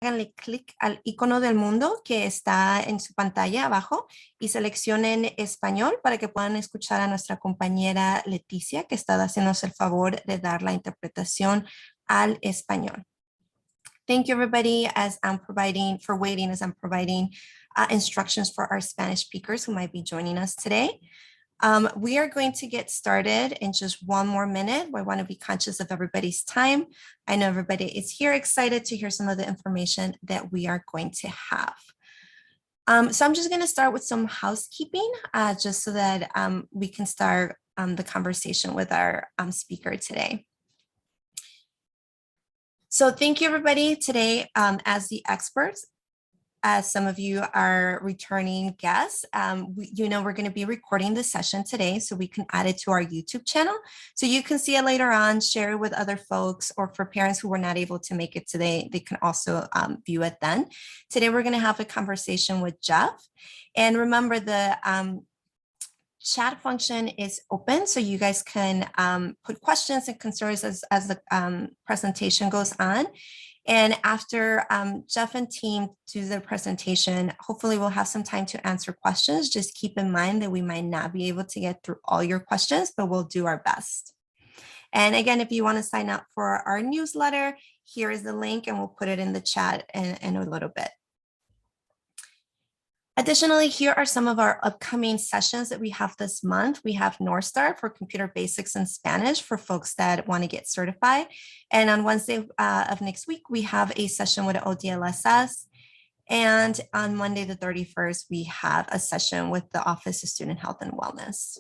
háganle clic al icono del mundo que está en su pantalla abajo y seleccionen español para que puedan escuchar a nuestra compañera Leticia, que está haciéndonos el favor de dar la interpretación al español. Thank you, everybody, as I'm providing instructions for our Spanish speakers who might be joining us today. We are going to get started in just one more minute. I want to be conscious of everybody's time. I know everybody is here excited to hear some of the information that we are going to have. So I'm just going to start with some housekeeping just so that we can start the conversation with our speaker today. So thank you, everybody, today as the experts. As some of you are returning guests, we're going to be recording this session today so we can add it to our YouTube channel. So you can see it later on, share it with other folks, or for parents who were not able to make it today, they can also view it then. Today, we're going to have a conversation with Jeff. And remember, the chat function is open, so you guys can put questions and concerns as the presentation goes on. And after Jeff and team do their presentation, hopefully we'll have some time to answer questions. Just keep in mind that we might not be able to get through all your questions, but we'll do our best. And again, if you want to sign up for our newsletter, here is the link, and we'll put it in the chat in a little bit. Additionally, here are some of our upcoming sessions that we have this month. We have North Star for Computer Basics in Spanish for folks that want to get certified. And on Wednesday of next week, we have a session with ODLSS. And on Monday, the 31st, we have a session with the Office of Student Health and Wellness.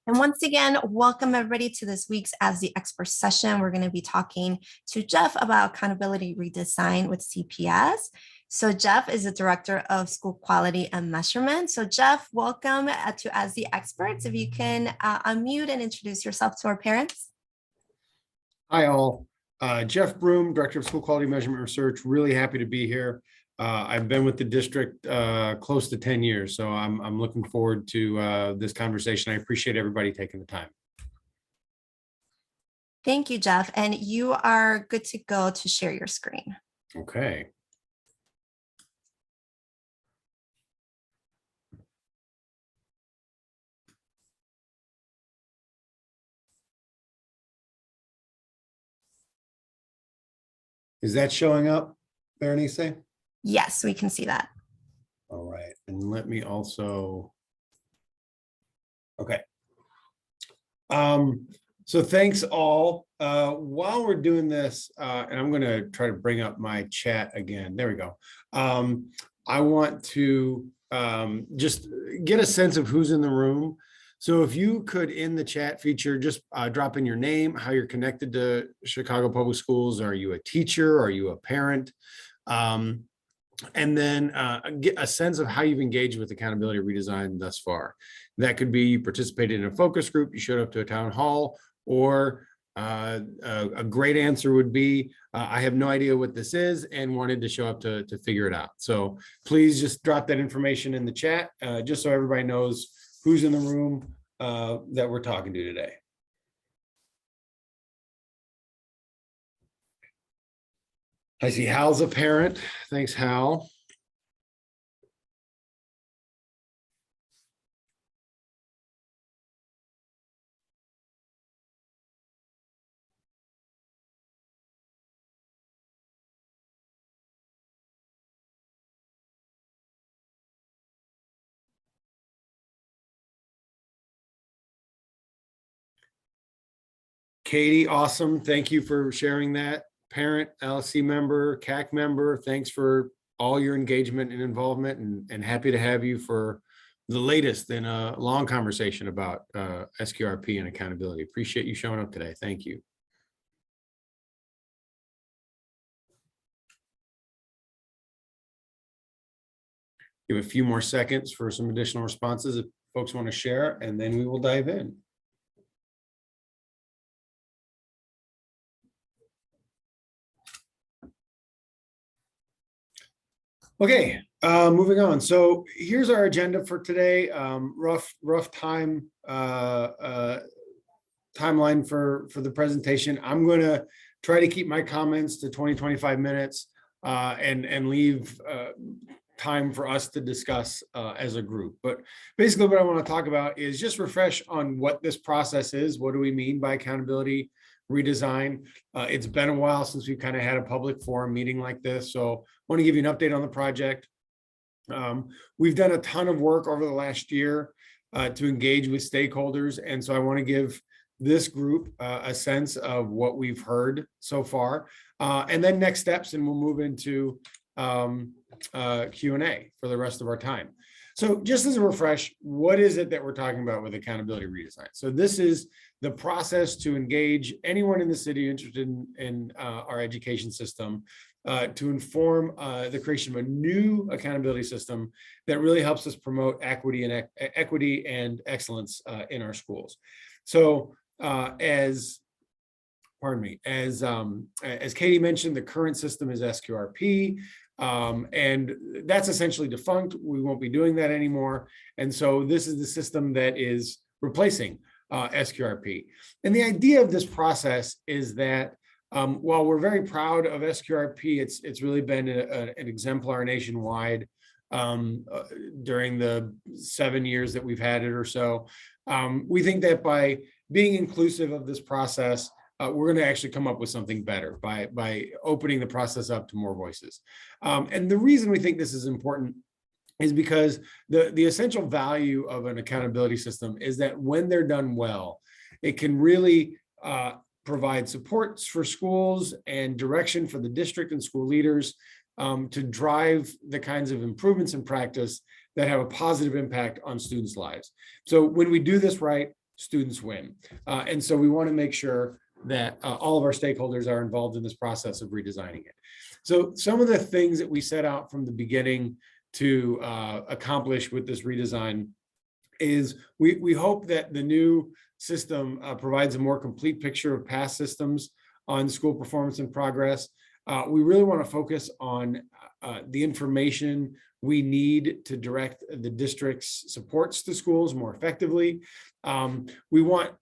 And once again, welcome everybody to this week's As the Expert session. We're going to be talking to Jeff about accountability redesign with CPS. So Jeff is the Director of School Quality and Measurement. So Jeff, welcome to As the Experts. If you can unmute and introduce yourself to our parents. Hi all, Jeff Broom, Director of School Quality Measurement Research. Really happy to be here. I've been with the district close to 10 years, so I'm looking forward to this conversation. I appreciate everybody taking the time. Thank you, Jeff. And you are good to go to share your screen. Okay. Is that showing up, Berenice? Yes, we can see that. All right, and let me also, okay. So thanks all. While we're doing this, and I'm gonna try to bring up my chat again. There we go. I want to just get a sense of who's in the room. So if you could, in the chat feature, just drop in your name, how you're connected to Chicago Public Schools. Are you a teacher? Are you a parent? And then get a sense of how you've engaged with accountability redesign thus far. That could be you participated in a focus group, you showed up to a town hall, or a great answer would be, I have no idea what this is and wanted to show up to figure it out. So please just drop that information in the chat, just so everybody knows who's in the room that we're talking to today. I see Hal's a parent. Thanks, Hal. Katie, awesome. Thank you for sharing that. Parent, LSC member, CAC member, thanks for all your engagement and involvement, and happy to have you for the latest in a long conversation about SQRP and accountability. Appreciate you showing up today. Thank you. Give a few more seconds for some additional responses if folks want to share, and then we will dive in. Okay, moving on. So here's our agenda for today. Rough time timeline for the presentation. I'm going to try to keep my comments to 20-25 minutes and leave time for us to discuss as a group. But basically what I want to talk about is just refresh on what this process is. What do we mean by accountability redesign? It's been a while since we've kind of had a public forum meeting like this. So I want to give you an update on the project. We've done a ton of work over the last year to engage with stakeholders. And so I want to give this group a sense of what we've heard so far, and then next steps, and we'll move into Q&A for the rest of our time. So just as a refresh, what is it that we're talking about with accountability redesign? So this is the process to engage anyone in the city interested in our education system to inform the creation of a new accountability system that really helps us promote equity and excellence in our schools. So as Katie mentioned, the current system is SQRP. And that's essentially defunct. We won't be doing that anymore. And so this is the system that is replacing SQRP. And the idea of this process is that while we're very proud of SQRP, it's really been an exemplar nationwide during the 7 years that we've had it or so. We think that by being inclusive of this process, we're going to actually come up with something better by opening the process up to more voices. And the reason we think this is important is because the essential value of an accountability system is that when they're done well, it can really provide supports for schools and direction for the district and school leaders to drive the kinds of improvements in practice that have a positive impact on students' lives. So when we do this right, students win. And so we want to make sure that all of our stakeholders are involved in this process of redesigning it. So some of the things that we set out from the beginning to accomplish with this redesign is we hope that the new system provides a more complete picture of past systems on school performance and progress. We really want to focus on the information we need to direct the district's supports to schools more effectively. We want,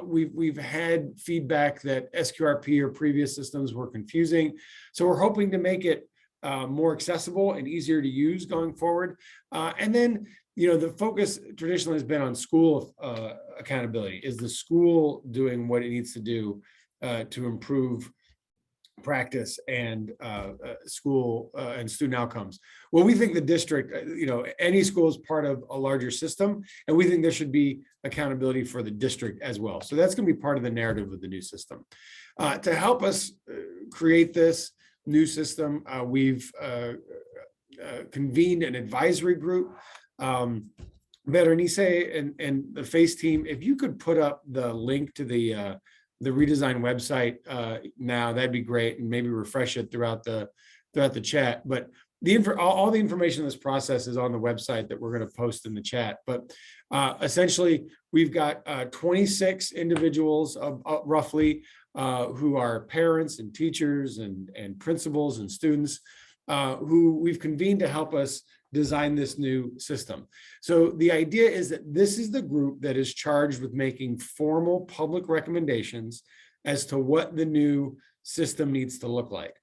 we've had feedback that SQRP or previous systems were confusing. So we're hoping to make it more accessible and easier to use going forward. And then, the focus traditionally has been on school accountability. Is the school doing what it needs to do to improve practice and school and student outcomes? Well, we think the district, any school is part of a larger system, and we think there should be accountability for the district as well. So that's going to be part of the narrative of the new system. To help us create this new system, we've convened an advisory group. Berenice and the FACE team, if you could put up the link to the redesign website now, that'd be great, and maybe refresh it throughout the chat. But all the information in this process is on the website that we're going to post in the chat. But essentially, we've got 26 individuals roughly who are parents and teachers and principals and students who we've convened to help us design this new system. So the idea is that this is the group that is charged with making formal public recommendations as to what the new system needs to look like.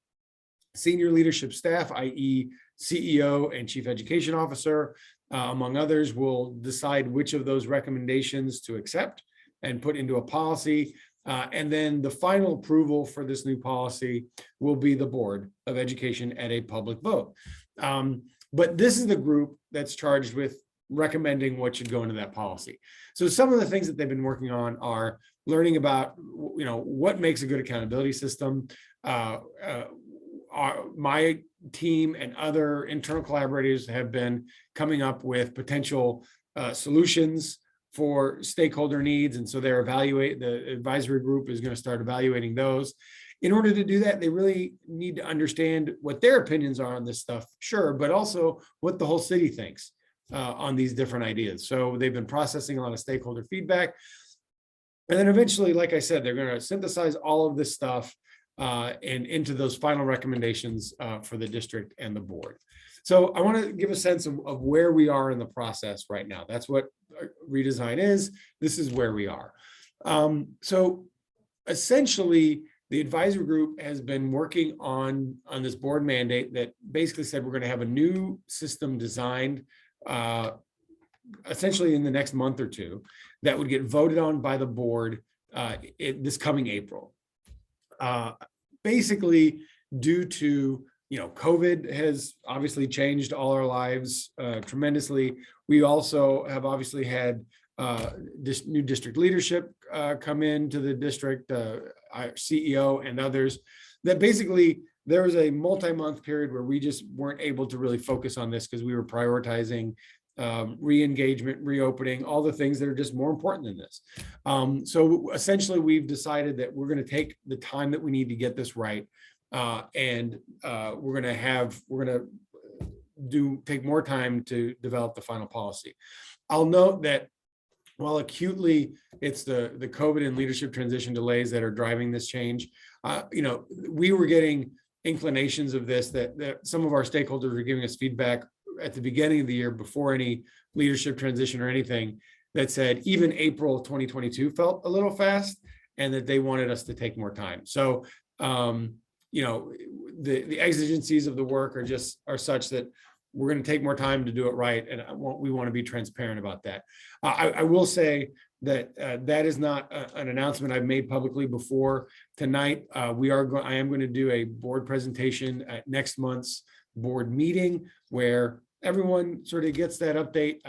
Senior leadership staff, i.e. CEO and Chief Education Officer, among others, will decide which of those recommendations to accept and put into a policy. And then the final approval for this new policy will be the Board of Education at a public vote. But this is the group that's charged with recommending what should go into that policy. So some of the things that they've been working on are learning about, what makes a good accountability system. My team and other internal collaborators have been coming up with potential solutions for stakeholder needs. And so the advisory group is going to start evaluating those. In order to do that, they really need to understand what their opinions are on this stuff, sure, but also what the whole city thinks on these different ideas. So they've been processing a lot of stakeholder feedback. And then eventually, like I said, they're going to synthesize all of this stuff and into those final recommendations for the district and the board. So I want to give a sense of where we are in the process right now. That's what redesign is. This is where we are. So essentially, the advisory group has been working on this board mandate that basically said we're going to have a new system designed essentially in the next month or two that would get voted on by the board this coming April. Basically, due to COVID has obviously changed all our lives tremendously. We also have obviously had this new district leadership come into the district, our CEO and others, that basically there was a multi-month period where we just weren't able to really focus on this because we were prioritizing re-engagement, reopening, all the things that are just more important than this. So essentially we've decided that we're going to take the time that we need to get this right. And we're going to take more time to develop the final policy. I'll note that while acutely it's the COVID and leadership transition delays that are driving this change, we were getting inclinations of this, that some of our stakeholders were giving us feedback at the beginning of the year before any leadership transition or anything, that said even April 2022 felt a little fast and that they wanted us to take more time. So, the exigencies of the work are such that we're going to take more time to do it right. And we want to be transparent about that. I will say that that is not an announcement I've made publicly before. Tonight, I am going to do a board presentation at next month's board meeting where everyone sort of gets that update.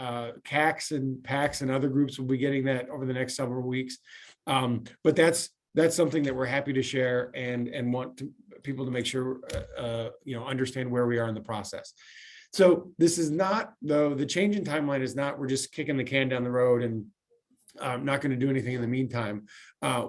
CACs and PACs and other groups will be getting that over the next several weeks. But that's something that we're happy to share and want people to make sure, understand where we are in the process. So this is not, though, the change in timeline is not, we're just kicking the can down the road and not going to do anything in the meantime.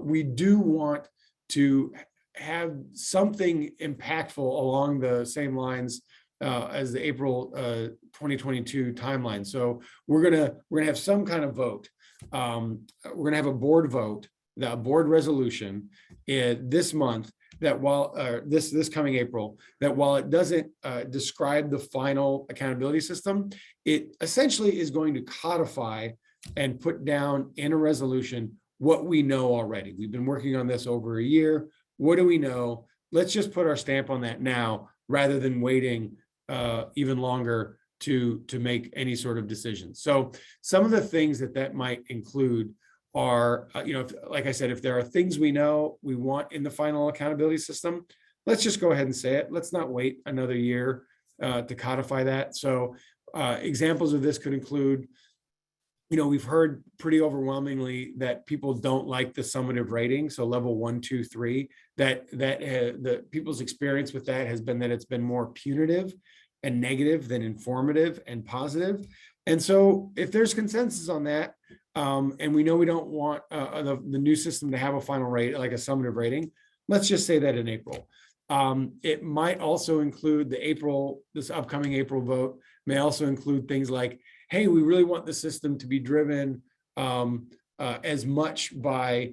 We do want to have something impactful along the same lines as the April 2022 timeline. So we're gonna have some kind of vote. We're gonna have a board vote, the board resolution this month, that while this coming April, that while it doesn't describe the final accountability system, it essentially is going to codify and put down in a resolution what we know already. We've been working on this over a year. What do we know? Let's just put our stamp on that now, rather than waiting even longer to make any sort of decision. So some of the things that might include are, like I said, if there are things we know we want in the final accountability system, let's just go ahead and say it. Let's not wait another year to codify that. So examples of this could include, we've heard pretty overwhelmingly that people don't like the summative rating. So level 1, 2, 3, the people's experience with that has been that it's been more punitive and negative than informative and positive. And so if there's consensus on that, and we know we don't want the new system to have a final rate, like a summative rating, let's just say that in April. It might also include this upcoming April vote may also include things like, hey, we really want the system to be driven as much by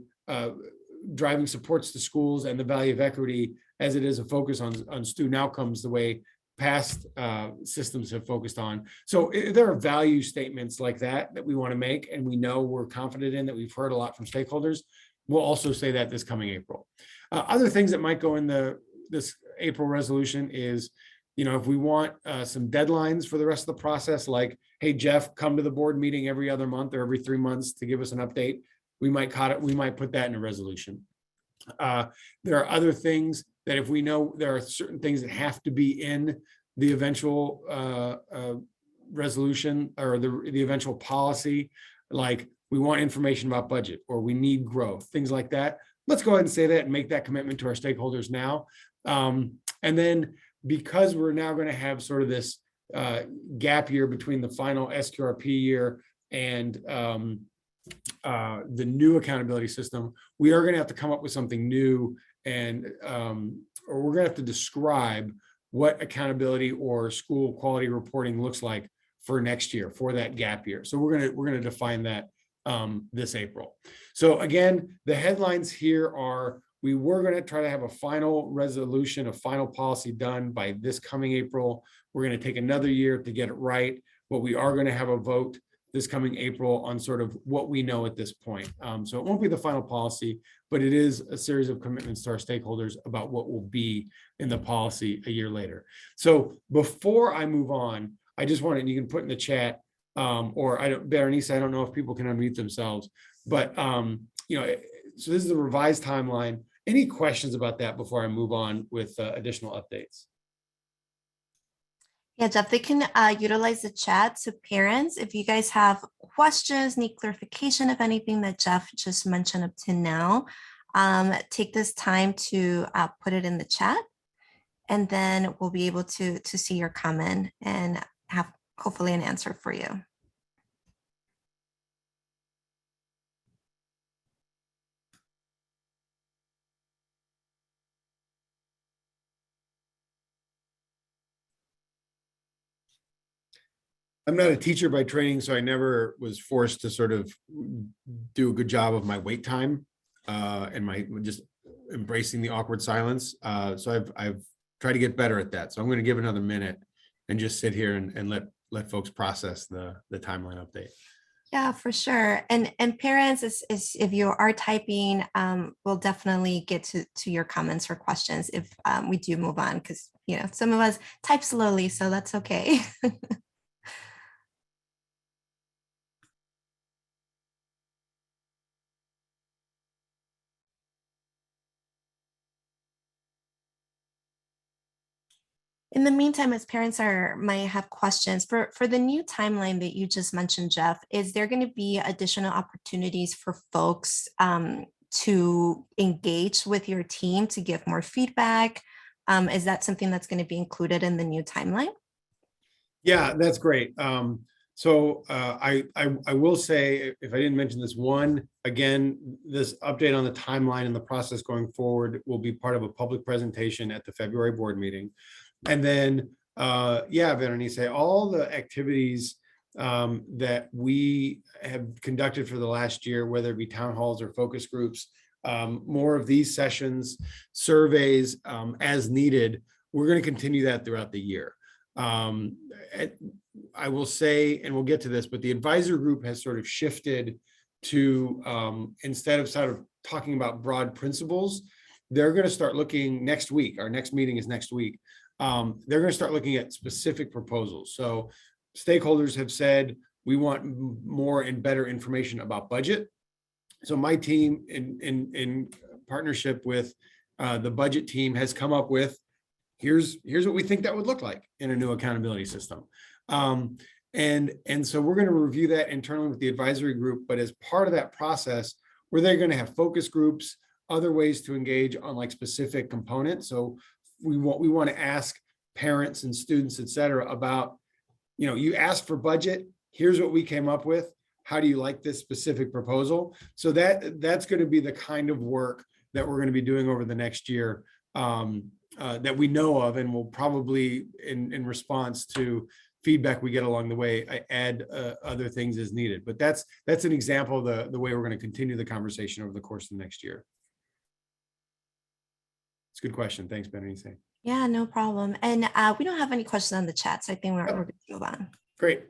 driving supports to schools and the value of equity as it is a focus on student outcomes, the way past systems have focused on. So there are value statements like that we want to make, and we know we're confident in, that we've heard a lot from stakeholders. We'll also say that this coming April. Other things that might go in this April resolution is, if we want some deadlines for the rest of the process, like, hey, Jeff, come to the board meeting every other month or every 3 months to give us an update, we might put that in a resolution. There are other things that if we know there are certain things that have to be in the eventual resolution or the eventual policy, like we want information about budget or we need growth, things like that. Let's go ahead and say that and make that commitment to our stakeholders now. And then because we're now going to have sort of this gap year between the final SQRP year and the new accountability system, we are going to have to come up with something new, and or we're going to have to describe what accountability or school quality reporting looks like for next year, for that gap year. So we're going to define that this April. So again, the headlines here are, we were going to try to have a final resolution, a final policy done by this coming April. We're going to take another year to get it right, but we are going to have a vote this coming April on sort of what we know at this point. So it won't be the final policy, but it is a series of commitments to our stakeholders about what will be in the policy a year later. So before I move on, I just wanted, you can put in the chat, or Berenice, I don't know if people can unmute themselves, but so this is the revised timeline. Any questions about that before I move on with additional updates? Yeah, Jeff, they can utilize the chat. So parents, if you guys have questions, need clarification of anything that Jeff just mentioned up to now, take this time to put it in the chat, and then we'll be able to see your comment and have hopefully an answer for you. I'm not a teacher by training, so I never was forced to sort of do a good job of my wait time and my just embracing the awkward silence. So I've tried to get better at that. So I'm going to give another minute and just sit here and let folks process the timeline update. Yeah, for sure. And parents, is if you are typing, we'll definitely get to your comments or questions if we do move on, because some of us type slowly, so that's okay. In the meantime, as parents might have questions for the new timeline that you just mentioned, Jeff, is there going to be additional opportunities for folks to engage with your team to give more feedback? Is that something that's going to be included in the new timeline? Yeah, that's great. So I will say, if I didn't mention this one, again, this update on the timeline and the process going forward will be part of a public presentation at the February board meeting. And then, yeah, Berenice, all the activities that we have conducted for the last year, whether it be town halls or focus groups, more of these sessions, surveys as needed, we're going to continue that throughout the year. I will say, and we'll get to this, but the advisor group has sort of shifted to, instead of sort of talking about broad principles, they're going to start looking next week. Our next meeting is next week. They're going to start looking at specific proposals. So stakeholders have said, we want more and better information about budget. So my team in partnership with the budget team has come up with, here's what we think that would look like in a new accountability system. And so we're going to review that internally with the advisory group, but as part of that process, where they're going to have focus groups, other ways to engage on like specific components. So we want to ask parents and students, et cetera, about, you asked for budget, here's what we came up with. How do you like this specific proposal? So that's going to be the kind of work that we're going to be doing over the next year that we know of, and we'll probably, in response to feedback we get along the way, I add other things as needed. But that's an example of the way we're going to continue the conversation over the course of the next year. It's a good question. Thanks, Berenice. Yeah, no problem. And we don't have any questions on the chat, so I think we're going to move on. Great.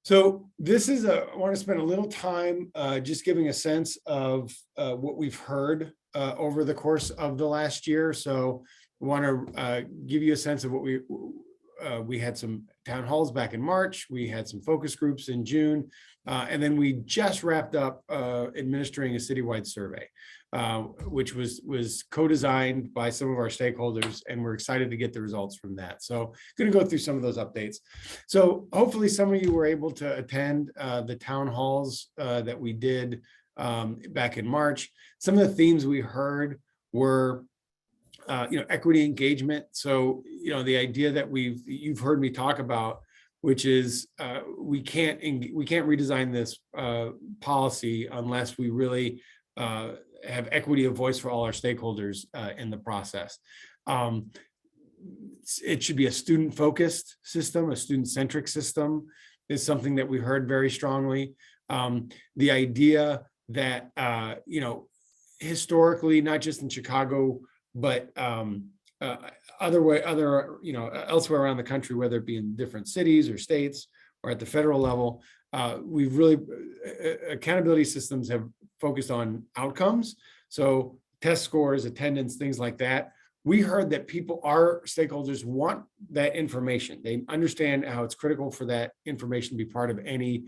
So this is I want to spend a little time just giving a sense of what we've heard over the course of the last year. So I want to give you a sense of what we had some town halls back in March. We had some focus groups in June. And then we just wrapped up administering a citywide survey, which was co-designed by some of our stakeholders, and we're excited to get the results from that. So I'm going to go through some of those updates. So hopefully some of you were able to attend the town halls that we did back in March. Some of the themes we heard were equity engagement. So, the idea that you've heard me talk about, which is we can't redesign this policy unless we really have equity of voice for all our stakeholders in the process. It should be a student-focused system, a student-centric system is something that we heard very strongly. The idea that, historically, not just in Chicago, but elsewhere around the country, whether it be in different cities or states or at the federal level. We've really, accountability systems have focused on outcomes. So test scores, attendance, things like that. We heard that our stakeholders want that information. They understand how it's critical for that information to be part of any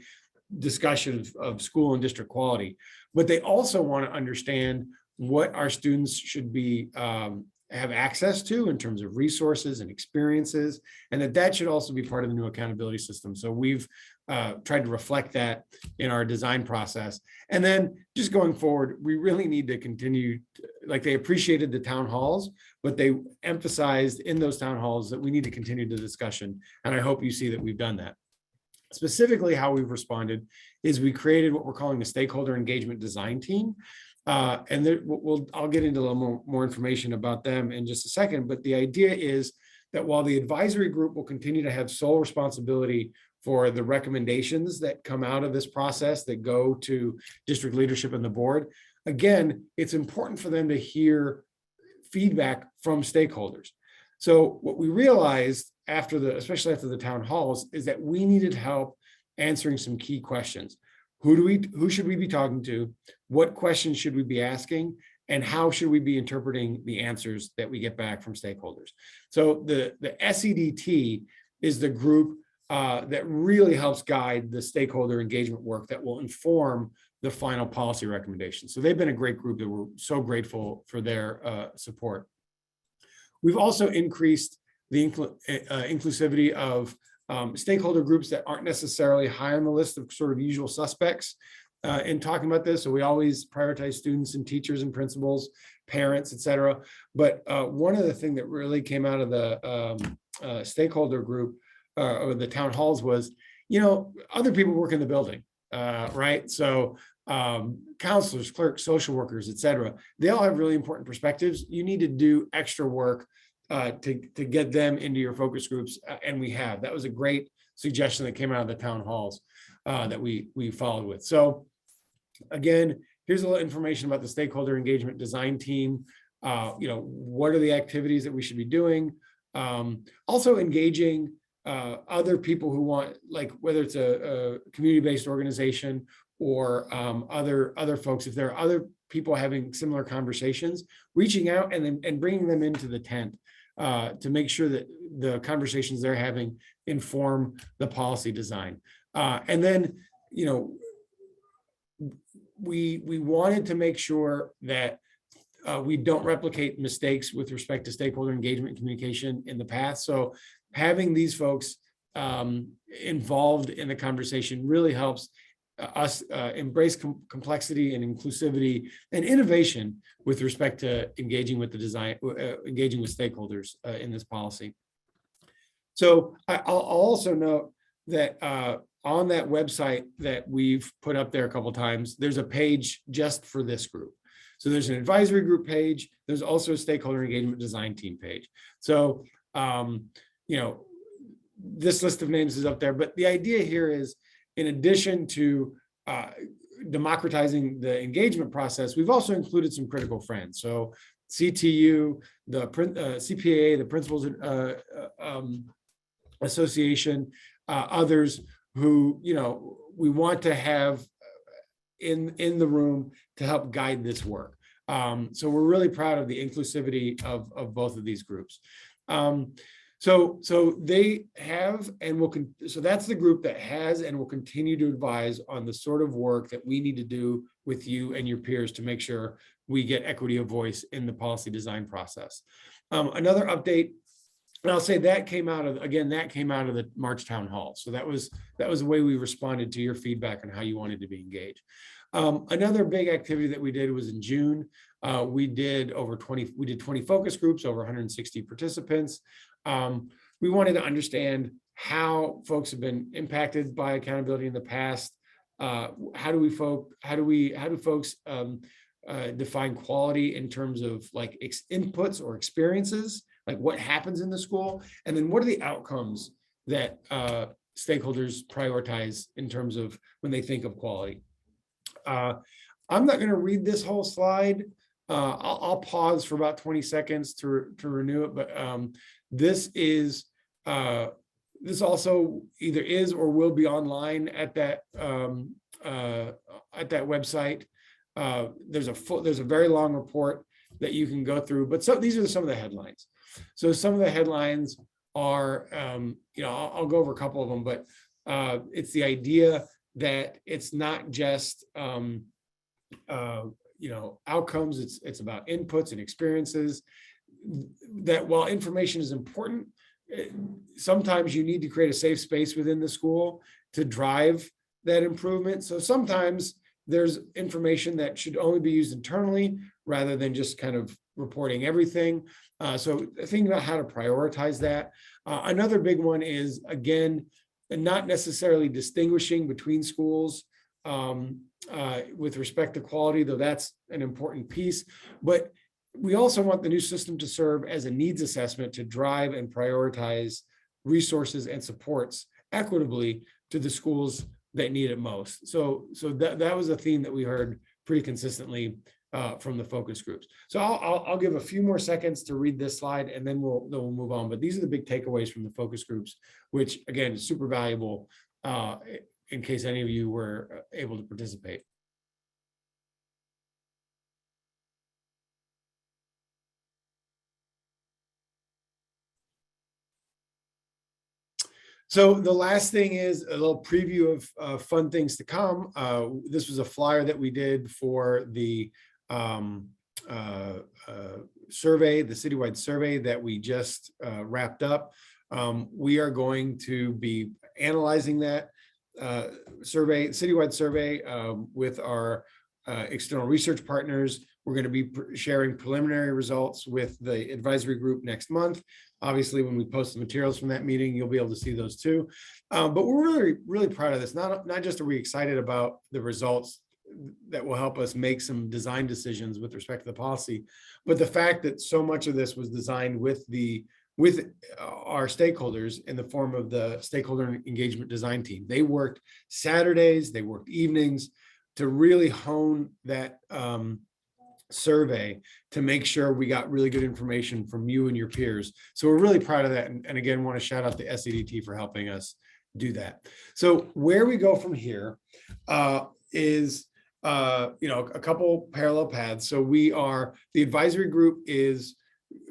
discussion of school and district quality, but they also want to understand what our students should be have access to in terms of resources and experiences, and that should also be part of the new accountability system. So we've tried to reflect that in our design process. And then just going forward, we really need to continue, like they appreciated the town halls, but they emphasized in those town halls that we need to continue the discussion. And I hope you see that we've done that. Specifically, how we've responded is we created what we're calling the stakeholder engagement design team. And I'll get into a little more information about them in just a second. But the idea is that while the advisory group will continue to have sole responsibility for the recommendations that come out of this process that go to district leadership and the board, again, it's important for them to hear feedback from stakeholders. So what we realized especially after the town halls, is that we needed help answering some key questions. Who should we be talking to? What questions should we be asking? And how should we be interpreting the answers that we get back from stakeholders? So the SEDT is the group that really helps guide the stakeholder engagement work that will inform the final policy recommendations. So they've been a great group that we're so grateful for their support. We've also increased the inclusivity of stakeholder groups that aren't necessarily high on the list of sort of usual suspects in talking about this. So we always prioritize students and teachers and principals, parents, et cetera. But one of the things that really came out of the stakeholder group or the town halls was, other people work in the building, right? So counselors, clerks, social workers, et cetera, they all have really important perspectives. You need to do extra work to get them into your focus groups, and we have. That was a great suggestion that came out of the town halls that we followed with. So again, here's a little information about the stakeholder engagement design team. What are the activities that we should be doing? Also engaging other people who want, like whether it's a community-based organization or other folks, if there are other people having similar conversations, reaching out and bringing them into the tent to make sure that the conversations they're having inform the policy design. And then, we wanted to make sure that we don't replicate mistakes with respect to stakeholder engagement and communication in the past. So having these folks involved in the conversation really helps us embrace complexity and inclusivity and innovation with respect to engaging with the design, engaging with stakeholders in this policy. So I'll also note that on that website that we've put up there a couple of times, there's a page just for this group. So there's an advisory group page. There's also a stakeholder engagement design team page. So, this list of names is up there, but the idea here is, in addition to democratizing the engagement process, we've also included some critical friends. So CTU, the CPAA, the Principals Association, others who, we want to have in the room to help guide this work. So we're really proud of the inclusivity of both of these groups. So they have and will, so that's the group that has and will continue to advise on the sort of work that we need to do with you and your peers to make sure we get equity of voice in the policy design process. Another update, and I'll say that came out of the March town hall. So that was the way we responded to your feedback on how you wanted to be engaged. Another big activity that we did was in June. We did 20 focus groups, over 160 participants. We wanted to understand how folks have been impacted by accountability in the past. How do folks define quality in terms of like inputs or experiences, like what happens in the school, and then what are the outcomes that stakeholders prioritize in terms of when they think of quality. I'm not going to read this whole slide, I'll pause for about 20 seconds to renew it, but this is this also either is or will be online at that website. There's a very long report that you can go through, but these are some of the headlines. So some of the headlines are, I'll go over a couple of them, but it's the idea that it's not just outcomes, it's about inputs and experiences. That while information is important, sometimes you need to create a safe space within the school to drive that improvement. So sometimes there's information that should only be used internally rather than just kind of reporting everything. So thinking about how to prioritize that. Another big one is, again, not necessarily distinguishing between schools with respect to quality, though that's an important piece. But we also want the new system to serve as a needs assessment to drive and prioritize resources and supports equitably to the schools that need it most. So that was a theme that we heard pretty consistently from the focus groups. So I'll give a few more seconds to read this slide, and then we'll move on. But these are the big takeaways from the focus groups, which again is super valuable in case any of you were able to participate. So the last thing is a little preview of fun things to come. This was a flyer that we did for the survey, the citywide survey that we just wrapped up. We are going to be analyzing that citywide survey with our external research partners. We're going to be sharing preliminary results with the advisory group next month. Obviously, when we post the materials from that meeting, you'll be able to see those too. But we're really, really proud of this. Not just are we excited about the results that will help us make some design decisions with respect to the policy, but the fact that so much of this was designed with our stakeholders in the form of the stakeholder engagement design team. They worked Saturdays, they worked evenings to really hone that survey to make sure we got really good information from you and your peers. So we're really proud of that. And again, want to shout out the SEDT for helping us do that. So where we go from here is a couple parallel paths. So the advisory group is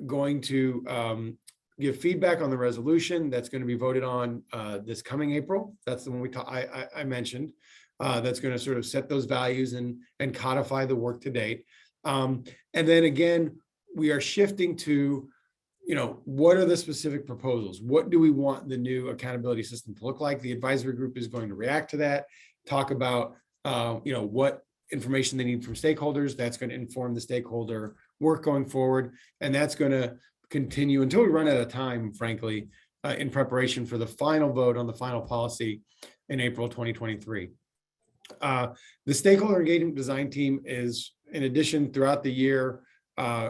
going to give feedback on the resolution that's going to be voted on this coming April. That's the one I mentioned. That's going to sort of set those values and codify the work to date. And then again, we are shifting to, what are the specific proposals? What do we want the new accountability system to look like? The advisory group is going to react to that, talk about, what information they need from stakeholders. That's going to inform the stakeholder work going forward. And that's going to continue until we run out of time, frankly, in preparation for the final vote on the final policy in April 2023. The stakeholder engagement design team is, in addition, throughout the year,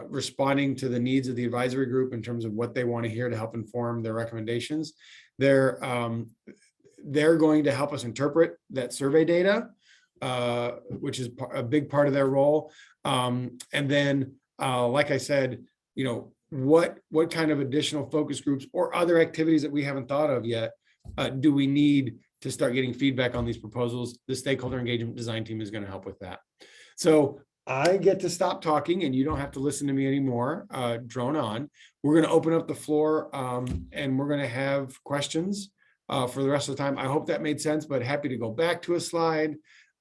responding to the needs of the advisory group in terms of what they want to hear to help inform their recommendations. They're going to help us interpret that survey data, which is a big part of their role. And then, like I said, what kind of additional focus groups or other activities that we haven't thought of yet do we need to start getting feedback on these proposals? The stakeholder engagement design team is going to help with that. So I get to stop talking and you don't have to listen to me anymore. Drone on. We're going to open up the floor and we're going to have questions for the rest of the time. I hope that made sense, but happy to go back to a slide,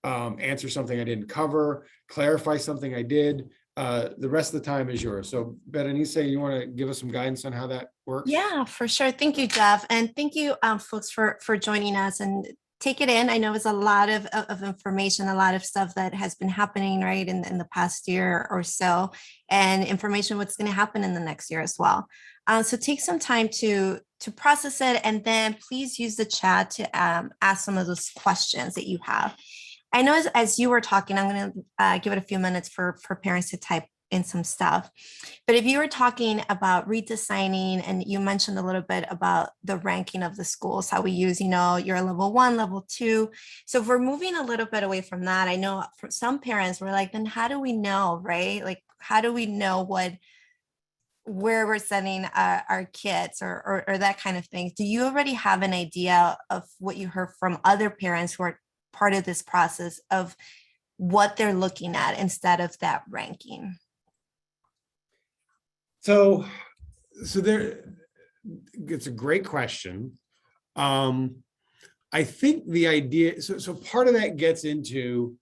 answer something I didn't cover, clarify something I did. The rest of the time is yours. So Berenice, you want to give us some guidance on how that works? Yeah, for sure. Thank you, Jeff. And thank you, folks, for joining us and take it in. I know it's a lot of information, a lot of stuff that has been happening, right, in the past year or so, and information what's going to happen in the next year as well. So take some time to process it, and then please use the chat to ask some of those questions that you have. I know as you were talking, I'm going to give it a few minutes for parents to type in some stuff. But if you were talking about redesigning, and you mentioned a little bit about the ranking of the schools, how we use, your level 1, level 2. So if we're moving a little bit away from that, I know for some parents, we're like, then how do we know, right? Like, how do we know where we're sending our kids or that kind of thing? Do you already have an idea of what you heard from other parents who are part of this process of what they're looking at instead of that ranking? So it's a great question. I think the idea, so part of that gets into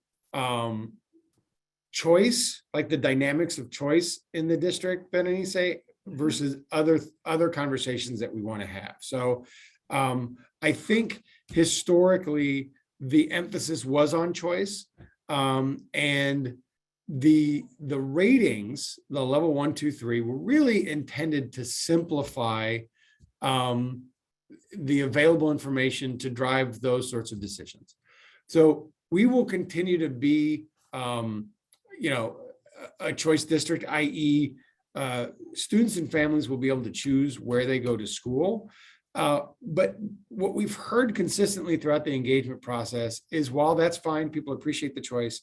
choice, like the dynamics of choice in the district, Berenice, versus other conversations that we want to have. So I think historically the emphasis was on choice, and the ratings, the level 1, 2, 3, were really intended to simplify the available information to drive those sorts of decisions. So we will continue to be, a choice district, i.e. Students and families will be able to choose where they go to school. But what we've heard consistently throughout the engagement process is, while that's fine, people appreciate the choice,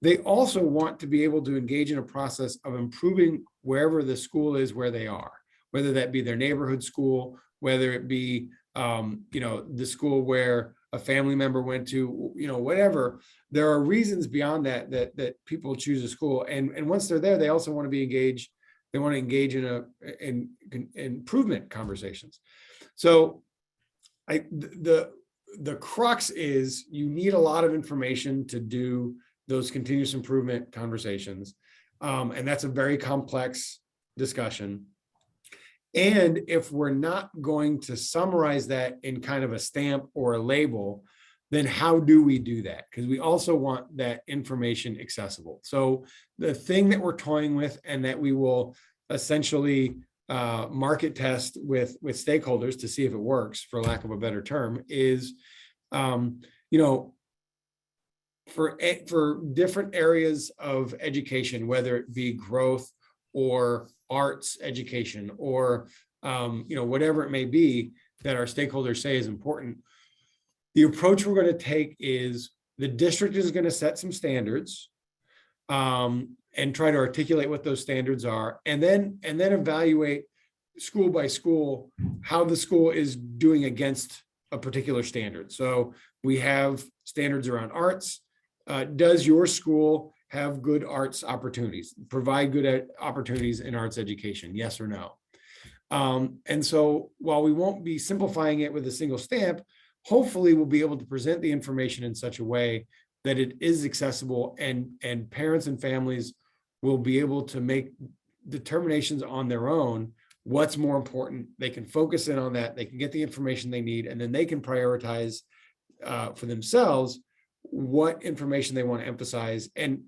they also want to be able to engage in a process of improving wherever the school is where they are, whether that be their neighborhood school, whether it be the school where a family member went to, whatever. There are reasons beyond that people choose a school, and once they're there, they also want to be engaged. They want to engage in improvement conversations. So the crux is, you need a lot of information to do those continuous improvement conversations. And that's a very complex discussion. And if we're not going to summarize that in kind of a stamp or a label, then how do we do that? Because we also want that information accessible. So the thing that we're toying with, and that we will essentially market test with stakeholders to see if it works, for lack of a better term, is for different areas of education, whether it be growth or arts education, or whatever it may be that our stakeholders say is important. The approach we're going to take is, the district is going to set some standards and try to articulate what those standards are, and then evaluate school by school how the school is doing against a particular standard. So we have standards around arts. Does your school have good arts opportunities, provide good opportunities in arts education? Yes or no? And so while we won't be simplifying it with a single stamp, hopefully we'll be able to present the information in such a way that it is accessible, and parents and families will be able to make determinations on their own. What's more important? They can focus in on that. They can get the information they need, and then they can prioritize for themselves what information they want to emphasize. And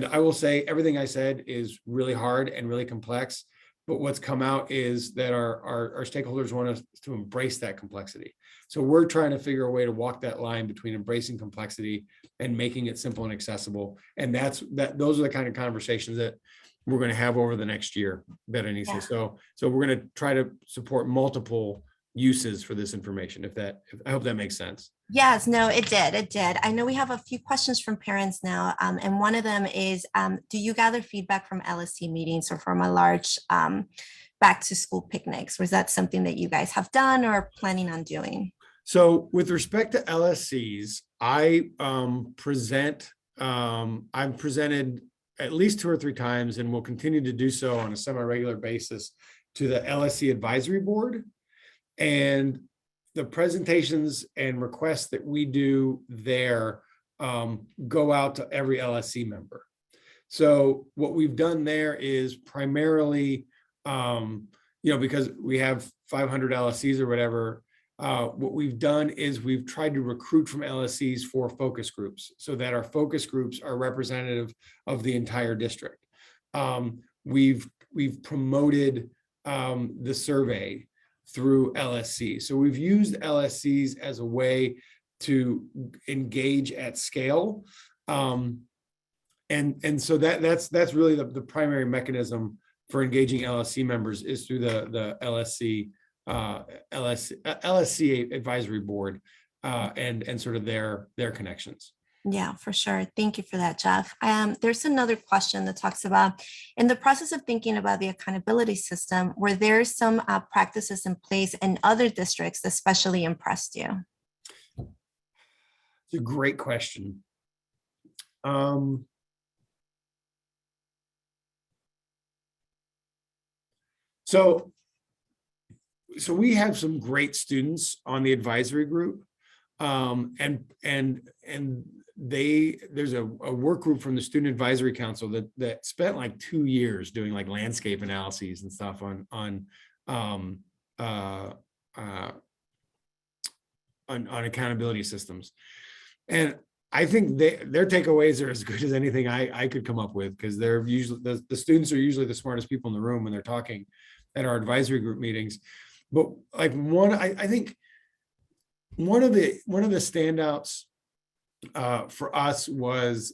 I will say, everything I said is really hard and really complex, but what's come out is that our stakeholders want us to embrace that complexity. So we're trying to figure a way to walk that line between embracing complexity and making it simple and accessible. And those are the kind of conversations that we're going to have over the next year, Berenice. Yeah. So we're going to try to support multiple uses for this information. I hope that makes sense. Yes, no, it did. I know we have a few questions from parents now. And one of them is, do you gather feedback from LSC meetings or from a large back to school picnics? Was that something that you guys have done or planning on doing? So with respect to LSCs, I've presented at least 2 or 3 times, and will continue to do so on a semi-regular basis, to the LSC advisory board. And the presentations and requests that we do there go out to every LSC member. So what we've done there is primarily, because we have 500 LSCs or whatever, what we've done is we've tried to recruit from LSCs for focus groups, so that our focus groups are representative of the entire district. We've promoted the survey through LSC. So we've used LSCs as a way to engage at scale. And so that's really the primary mechanism for engaging LSC members, is through the LSC advisory board and sort of their connections. Yeah, for sure. Thank you for that, Jeff. There's another question that talks about in the process of thinking about the accountability system, were there some practices in place in other districts that especially impressed you? It's a great question. Um, so we have some great students on the advisory group. And there's a work group from the Student Advisory Council that spent like 2 years doing like landscape analyses and stuff um, uh, uh, on accountability systems. And I think their takeaways are as good as anything I could come up with, because they're usually the students are usually the smartest people in the room when they're talking at our advisory group meetings. But like I think one of the standouts for us was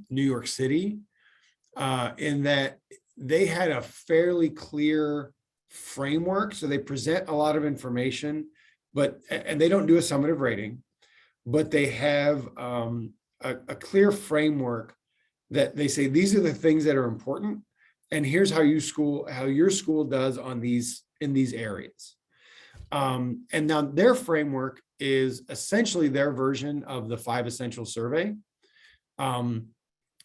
New York City, in that they had a fairly clear framework. So they present a lot of information, and they don't do a summative rating, but they have a clear framework that they say, these are the things that are important, and here's how your school does in these areas. And now their framework is essentially their version of the 5 Essential Survey,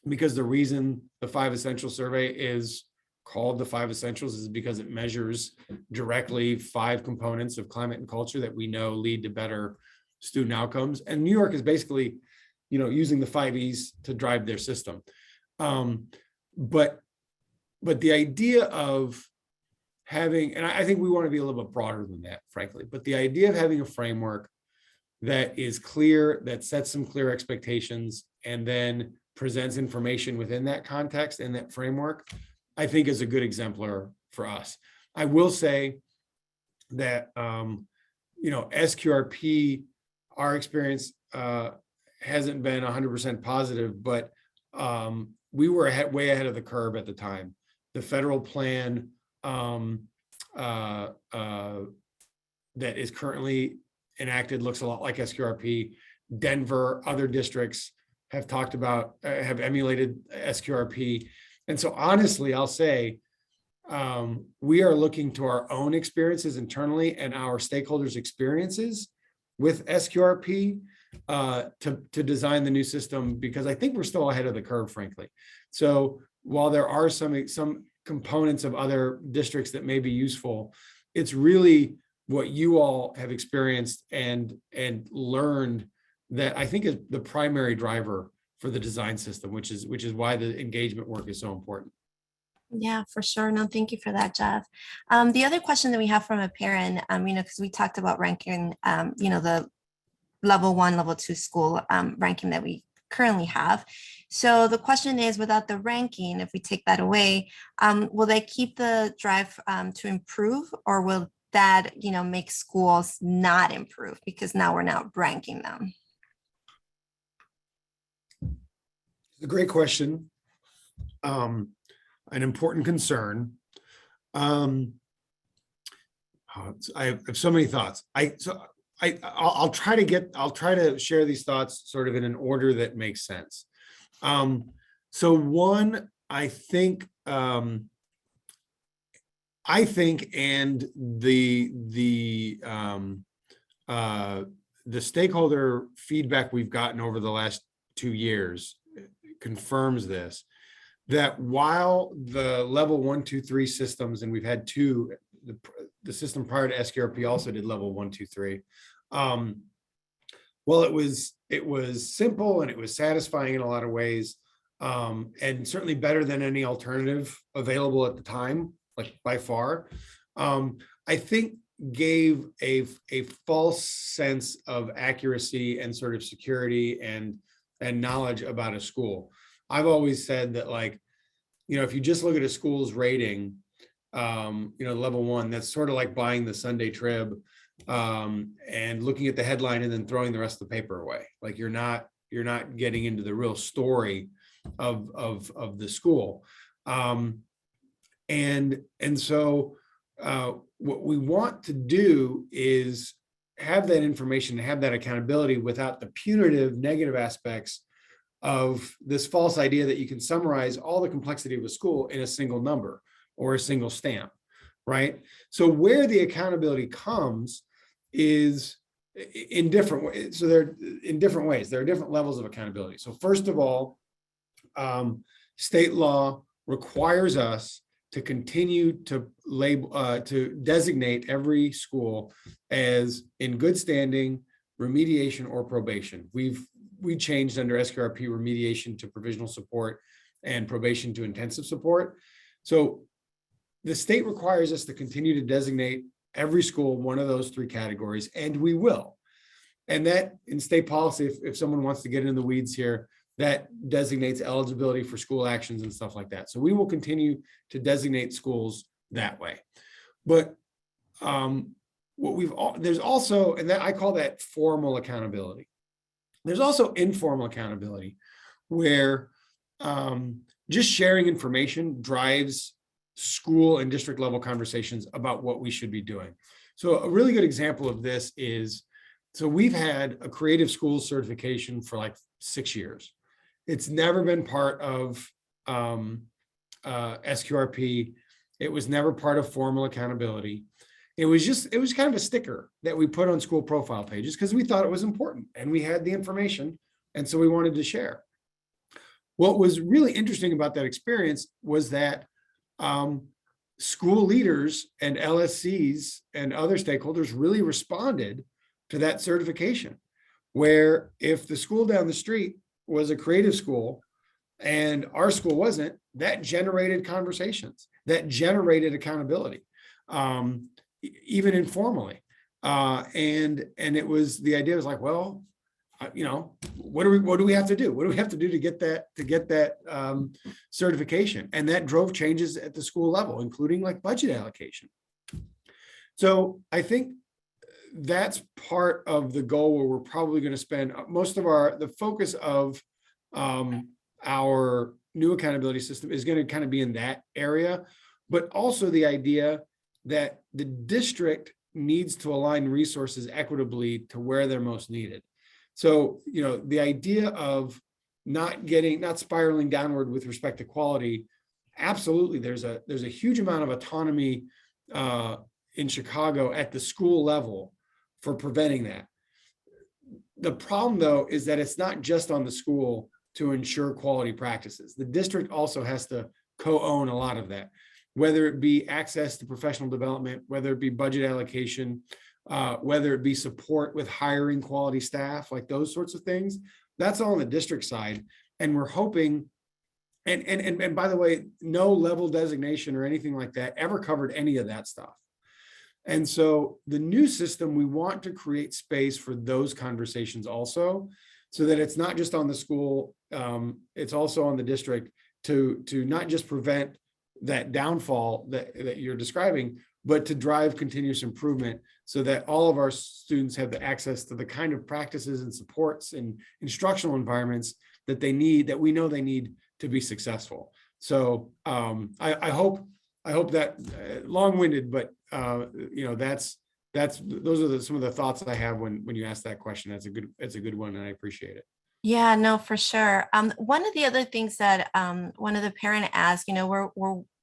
because the reason the 5 Essential Survey is called the 5 Essentials is because it measures directly 5 components of climate and culture that we know lead to better student outcomes. And New York is basically, using the 5 E's to drive their system. But the idea of having, and I think we want to be a little bit broader than that, frankly, but the idea of having a framework that is clear, that sets some clear expectations, and then presents information within that context and that framework, I think is a good exemplar for us. I will say that, SQRP, our experience hasn't been 100% positive, but we were way ahead of the curve at the time. The federal plan that is currently enacted looks a lot like SQRP. Denver, other districts have talked about, have emulated SQRP. And so honestly, I'll say, we are looking to our own experiences internally and our stakeholders' experiences with SQRP to design the new system, because I think we're still ahead of the curve, frankly. So while there are some components of other districts that may be useful, it's really what you all have experienced and learned that I think is the primary driver for the design system, which is why the engagement work is so important. Yeah, for sure. No, thank you for that, Jeff. The other question that we have from a parent, because we talked about ranking, the level 1, level 2 school ranking that we currently have. So the question is, without the ranking, if we take that away, will they keep the drive to improve, or will that, make schools not improve because now we're not ranking them? It's a great question. An important concern. I have so many thoughts. I'll try to share these thoughts sort of in an order that makes sense. So one, I think, and the stakeholder feedback we've gotten over the last 2 years confirms this, that while the level 1, 2, 3 systems, and we've had 2, the system prior to SQRP also did level 1, 2, 3. Well, it was simple and it was satisfying in a lot of ways, and certainly better than any alternative available at the time, like by far. I think gave a false sense of accuracy and sort of security and knowledge about a school. I've always said that, like, if you just look at a school's rating, level 1, that's sort of like buying the Sunday Trib and looking at the headline and then throwing the rest of the paper away. Like you're not getting into the real story of the school. And so what we want to do is have that information, have that accountability without the punitive negative aspects of this false idea that you can summarize all the complexity of a school in a single number or a single stamp, right? So where the accountability comes is in different ways. So they're in different ways. There are different levels of accountability. So first of all, state law requires us to continue to label, to designate every school as in good standing, remediation, or probation. We changed under SQRP remediation to provisional support and probation to intensive support. So the state requires us to continue to designate every school one of those three categories, and we will. And that in state policy, if someone wants to get into the weeds here, that designates eligibility for school actions and stuff like that. So we will continue to designate schools that way. But there's also, and that I call that formal accountability. There's also informal accountability where just sharing information drives school and district level conversations about what we should be doing. So a really good example of this is, so we've had a creative schools certification for like 6 years. It's never been part of SQRP. It was never part of formal accountability. It was kind of a sticker that we put on school profile pages because we thought it was important and we had the information. And so we wanted to share. What was really interesting about that experience was that school leaders and LSCs and other stakeholders really responded to that certification, where if the school down the street was a creative school and our school wasn't, that generated conversations, that generated accountability, even informally. And it was, the idea was like, well, what do we have to do? What do we have to do to get that certification? And that drove changes at the school level, including like budget allocation. So I think that's part of the goal where we're probably going to spend most of the focus of our new accountability system is going to kind of be in that area, but also the idea that the district needs to align resources equitably to where they're most needed. So, the idea of not spiraling downward with respect to quality, absolutely, there's a huge amount of autonomy in Chicago at the school level for preventing that. The problem, though, is that it's not just on the school to ensure quality practices. The district also has to co-own a lot of that, whether it be access to professional development, whether it be budget allocation, whether it be support with hiring quality staff, like those sorts of things. That's all on the district side. And we're hoping, and by the way, no level designation or anything like that ever covered any of that stuff. And so the new system, we want to create space for those conversations also, so that it's not just on the school, it's also on the district to not just prevent that downfall that you're describing, but to drive continuous improvement so that all of our students have the access to the kind of practices and supports and instructional environments that they need, that we know they need to be successful. So I hope that long-winded, but those are some of the thoughts that I have when you ask that question. It's a good one, and I appreciate it. Yeah, no, for sure. One of the other things that one of the parent asked,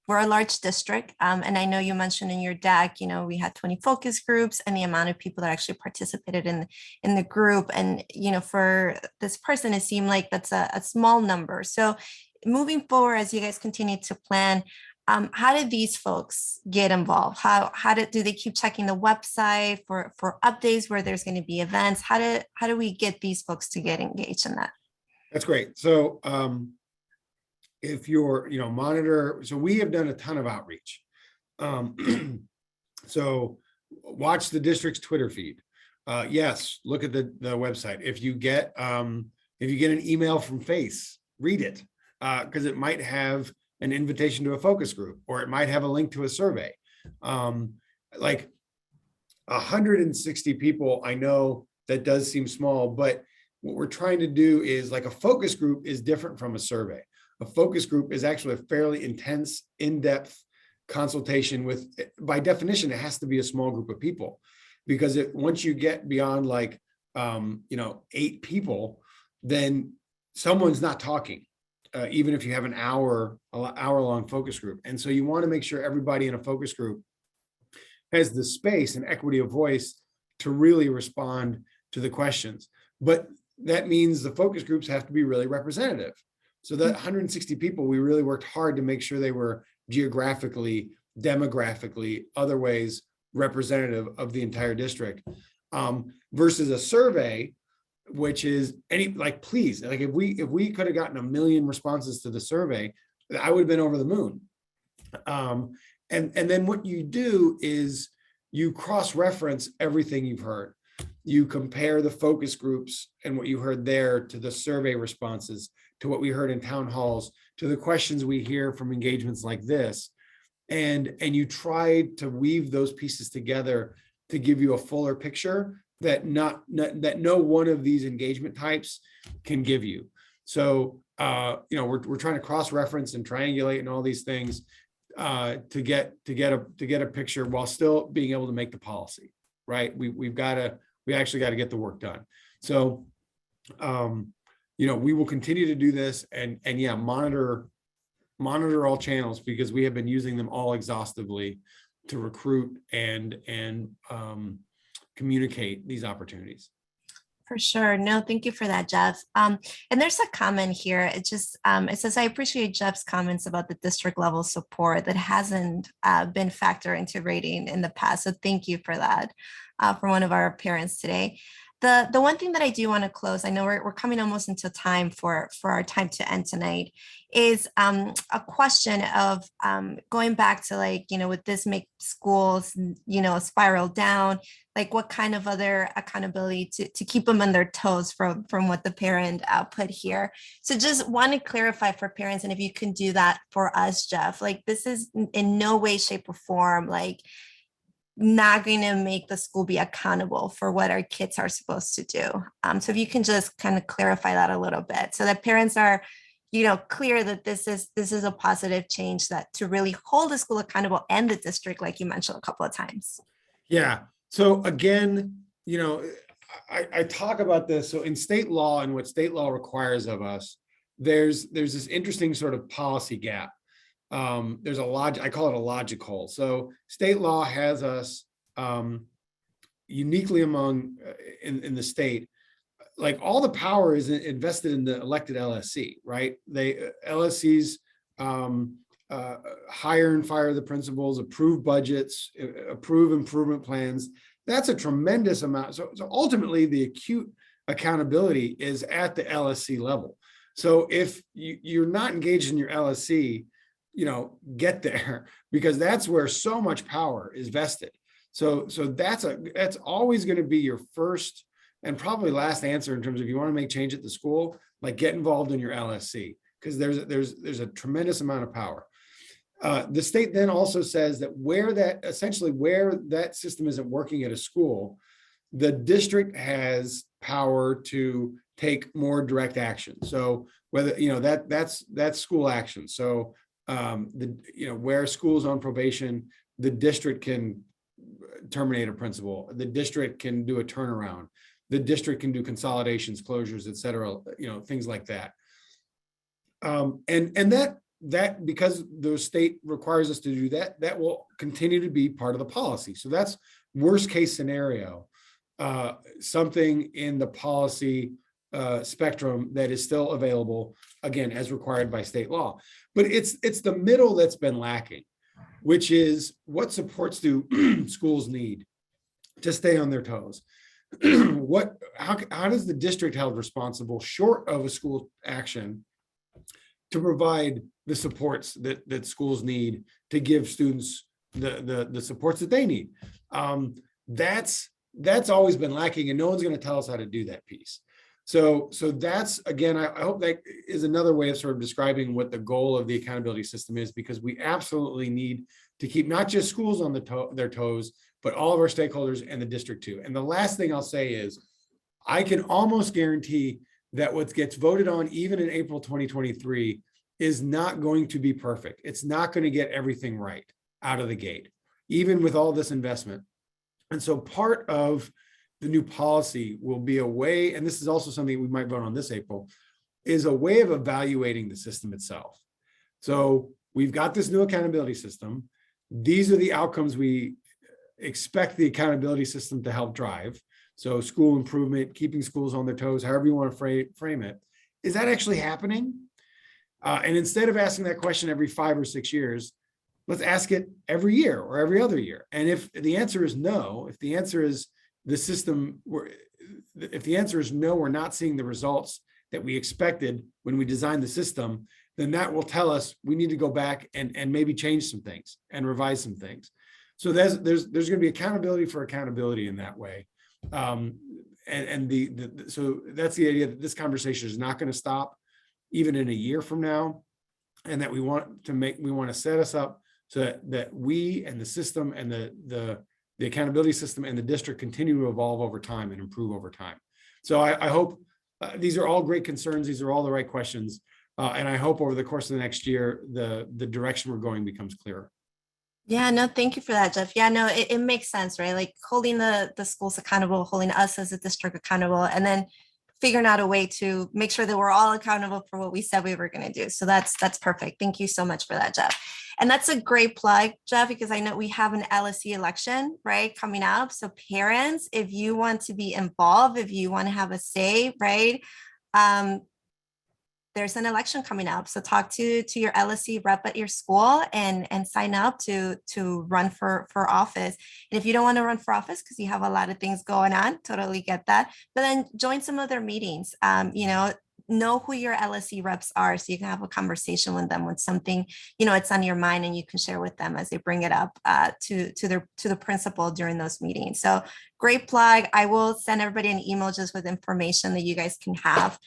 we're a large district, and I know you mentioned in your deck, we had 20 focus groups, and the amount of people that actually participated in the group, and for this person, it seemed like that's a small number. So moving forward, as you guys continue to plan, how did these folks get involved? Do they keep checking the website for updates where there's going to be events? How do we get these folks to get engaged in that? That's great. So if you're, monitor, so we have done a ton of outreach. So watch the district's Twitter feed. Yes, look at the website. If you get an email from FACE, read it, because it might have an invitation to a focus group, or it might have a link to a survey. Like 160 people, I know that does seem small, but what we're trying to do is, like, a focus group is different from a survey. A focus group is actually a fairly intense, in-depth consultation with, by definition, it has to be a small group of people, because once you get beyond 8 people, then someone's not talking, even if you have an hour-long focus group. And so you want to make sure everybody in a focus group has the space and equity of voice to really respond to the questions. But that means the focus groups have to be really representative. So that 160 people, we really worked hard to make sure they were geographically, demographically, other ways representative of the entire district, versus a survey, which is please, like if we could have gotten 1 million responses to the survey, I would have been over the moon. And then what you do is you cross-reference everything you've heard. You compare the focus groups and what you heard there to the survey responses, to what we heard in town halls, to the questions we hear from engagements like this. And you try to weave those pieces together to give you a fuller picture that no one of these engagement types can give you. So we're trying to cross-reference and triangulate and all these things to get a picture while still being able to make the policy, right? We actually got to get the work done. So we will continue to do this and monitor all channels, because we have been using them all exhaustively to recruit and communicate these opportunities. For sure. No, thank you for that, Jeff. And there's a comment here. It just it says, I appreciate Jeff's comments about the district level support that hasn't been factor integrating in the past. So thank you for that from one of our parents today. The one thing that I do want to close, I know we're coming almost into time for our time to end tonight, is a question of going back to would this make schools, spiral down? Like what kind of other accountability to keep them on their toes from what the parent put here. So just want to clarify for parents, and if you can do that for us, Jeff, this is in no way, shape or form, not going to make the school be accountable for what our kids are supposed to do. So if you can just kind of clarify that a little bit so that parents are, clear that this is a positive change, that to really hold the school accountable and the district, like you mentioned a couple of times. Yeah. So again, I talk about this. So in state law and what state law requires of us, there's this interesting sort of policy gap. There's I call it a logic hole. So state law has us uniquely among in the state, all the power is invested in the elected LSC, right? LSCs hire and fire the principals, approve budgets, approve improvement plans. That's a tremendous amount. So ultimately the acute accountability is at the LSC level. So if you're not engaged in your LSC, get there, because that's where so much power is vested. So that's always going to be your first and probably last answer in terms of, if you want to make change at the school, get involved in your LSC, because there's a tremendous amount of power. The state then also says that where that system isn't working at a school, the district has power to take more direct action. So whether that's school action. So where school's on probation, the district can terminate a principal, the district can do a turnaround, the district can do consolidations, closures, et cetera, things like that. And that because the state requires us to do that, that will continue to be part of the policy. So that's worst case scenario, something in the policy spectrum that is still available, again, as required by state law. But it's the middle that's been lacking, which is what supports do schools need to stay on their toes? How does the district held responsible, short of a school action, to provide the supports that schools need to give students the supports that they need? That's always been lacking, and no one's going to tell us how to do that piece. So that's, again, I hope that is another way of sort of describing what the goal of the accountability system is, because we absolutely need to keep not just schools on their toes, but all of our stakeholders and the district too. And the last thing I'll say is, I can almost guarantee that what gets voted on, even in April 2023, is not going to be perfect. It's not going to get everything right out of the gate, even with all this investment. And so part of the new policy will be a way, and this is also something we might vote on this April, is a way of evaluating the system itself. So we've got this new accountability system. These are the outcomes we expect the accountability system to help drive. So school improvement, keeping schools on their toes, however you want to frame it. Is that actually happening? And instead of asking that question every 5 or 6 years, let's ask it every year or every other year. And if the answer is no, if the answer is no, we're not seeing the results that we expected when we designed the system, then that will tell us we need to go back and maybe change some things and revise some things. So there's going to be accountability for accountability in that way. So that's the idea, that this conversation is not going to stop even in a year from now, and that we want to set us up so that we and the system and the accountability system and the district continue to evolve over time and improve over time. So I hope these are all great concerns. These are all the right questions. And I hope over the course of the next year, the direction we're going becomes clearer. Yeah, no, thank you for that, Jeff. Yeah, no, it makes sense, right? Like holding the schools accountable, holding us as a district accountable, and then figuring out a way to make sure that we're all accountable for what we said we were going to do. So that's perfect. Thank you so much for that, Jeff. And that's a great plug, Jeff, because I know we have an LSE election, right, coming up. So parents, if you want to be involved, if you want to have a say, right, there's an election coming up. So talk to your LSE rep at your school and sign up to run for office. And if you don't want to run for office because you have a lot of things going on, totally get that. But then join some of their meetings. Know who your LSE reps are so you can have a conversation with them when something, it's on your mind, and you can share with them as they bring it up to the principal during those meetings. So great plug. I will send everybody an email just with information that you guys can have.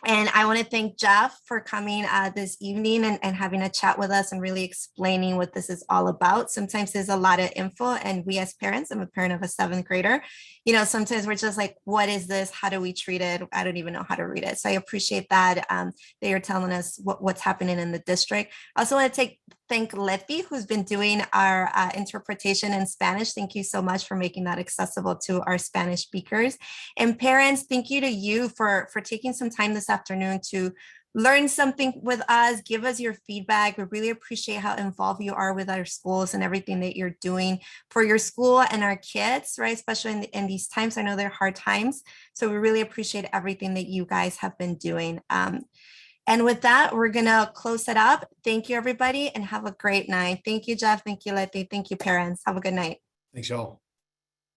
And I want to thank Jeff for coming this evening and having a chat with us and really explaining what this is all about. Sometimes there's a lot of info, and we as parents, I'm a parent of a 7th grader, sometimes we're just like, what is this? How do we treat it? I don't even know how to read it. So I appreciate that that you're telling us what's happening in the district. I also want to thank Letty, who's been doing our interpretation in Spanish. Thank you so much for making that accessible to our Spanish speakers. And parents, thank you to you for taking some time this afternoon to learn something with us, give us your feedback. We really appreciate how involved you are with our schools and everything that you're doing for your school and our kids, right? Especially in these times. I know they're hard times. So we really appreciate everything that you guys have been doing. And with that, we're going to close it up. Thank you, everybody, and have a great night. Thank you, Jeff. Thank you, Letty. Thank you, parents. Have a good night. Thanks, y'all.